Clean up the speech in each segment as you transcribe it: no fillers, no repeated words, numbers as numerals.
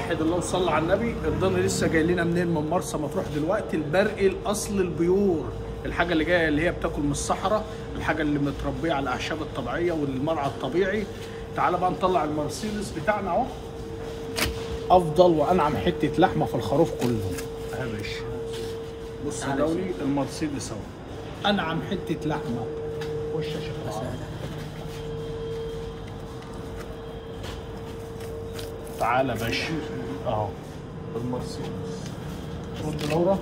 واحد الله وصلى على النبي. الضاني لسه جاي لنا منين؟ من مرسى مطروح دلوقتي. البرقي الاصل البيور، الحاجه اللي جايه اللي هي بتاكل من الصحراء، الحاجه اللي متربيه على الاعشاب الطبيعيه والمرعى الطبيعي. تعال بقى نطلع المرسيدس بتاعنا اهو. افضل وانعم حته لحمه في الخروف كله اهي يا باشا. بص يا دولي المرسيدس اهو، انعم حته لحمه. خش يا شيخ. تعالى يا باشا اهو المرسيدس. رد دورة.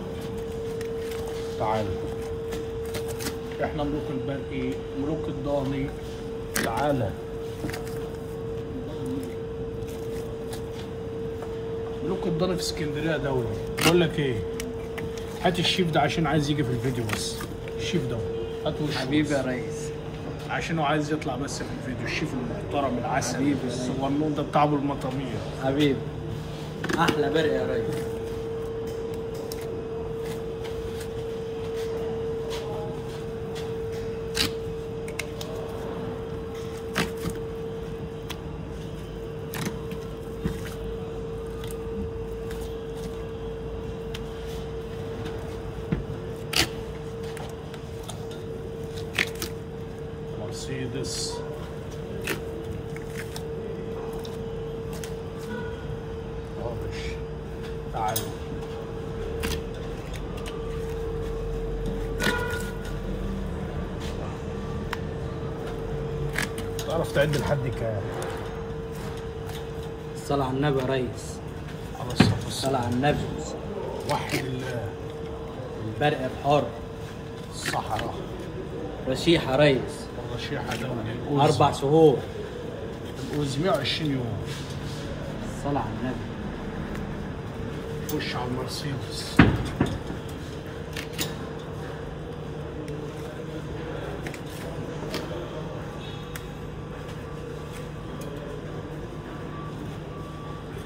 تعالى احنا ملوك البرقي، ملوك الضاني. تعالى ملوك الضاني في اسكندريه يا دولي. بقول لك ايه، هات الشيف ده عشان عايز يجي في الفيديو بس. الشيف ده هاته حبيبي يا ريس، عشان هو عايز يطلع بس في الفيديو. الشيف المحترم العسل الصغنون ده بتاع ابو المطاميه. حبيبي احلى برق يا ريس. مرسيدس تعالوا. تعرف تعد لحد كام؟ الصلاة على النبي يا ريس. على الصف الصلاة على النبي. وحي الله. البرق الحار. الصحراء. رشيح يا ريس. الرشيحة دولي. 4 شهور. الأوز 120 يوم. الصلاة على النبي. خش على المرسيدس.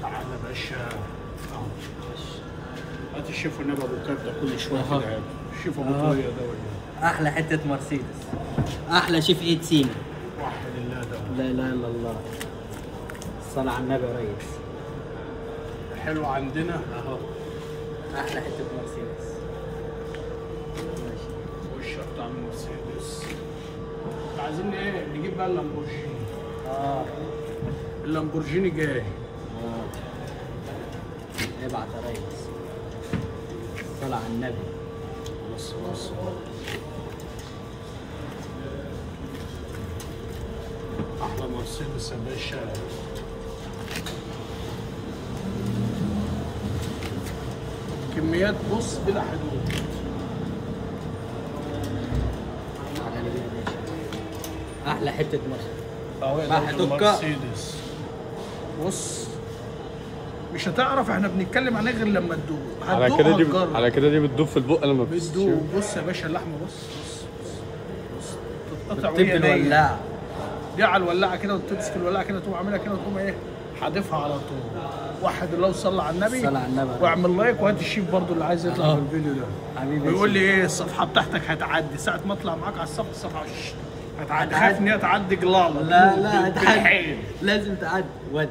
تعالى يا باشا اهو. هات الشيف والنبي ابو كبده كل شويه كده. هات الشيف ابو طريه ده. احلى حتة مرسيدس، احلى شيف ايد سينا. وحد الله ده. لا اله الا الله. الصلاة على النبي يا ريس. حلو عندنا اهو احلى حتة مرسيدس. وش بتاع المرسيدس. عايزين ايه؟ نجيب بقى اللامبورجيني. اللامبورجيني جاي. ابعت يا ريس. الصلاة على النبي. بص احلى مرسيدس يا باشا. كميات بص بلا حدود. احلى حتة مرسيدس. مرسيدس. بص مش هتعرف احنا بنتكلم عن ايه غير لما تدوق. على كده دي بتدوب في البق لما بتدوب. بص يا باشا اللحمه بص تتقطع وهي الولاعة دي على الولاعه كده، وتمسك الولاعه كده تقوم عاملها كده وتقوم ايه حادفها على طول. وحد الله وصلى على النبي. صلى على النبي. واعمل لايك وهات الشيف برضو اللي عايز يطلع في الفيديو ده. حبيبي ويقول لي ايه الصفحه بتاعتك هتعدي ساعه ما اطلع معاك على الصفحه هتعدي. خايف ان هي تعدي جلال. لا هتعدي، لازم تعدي. ود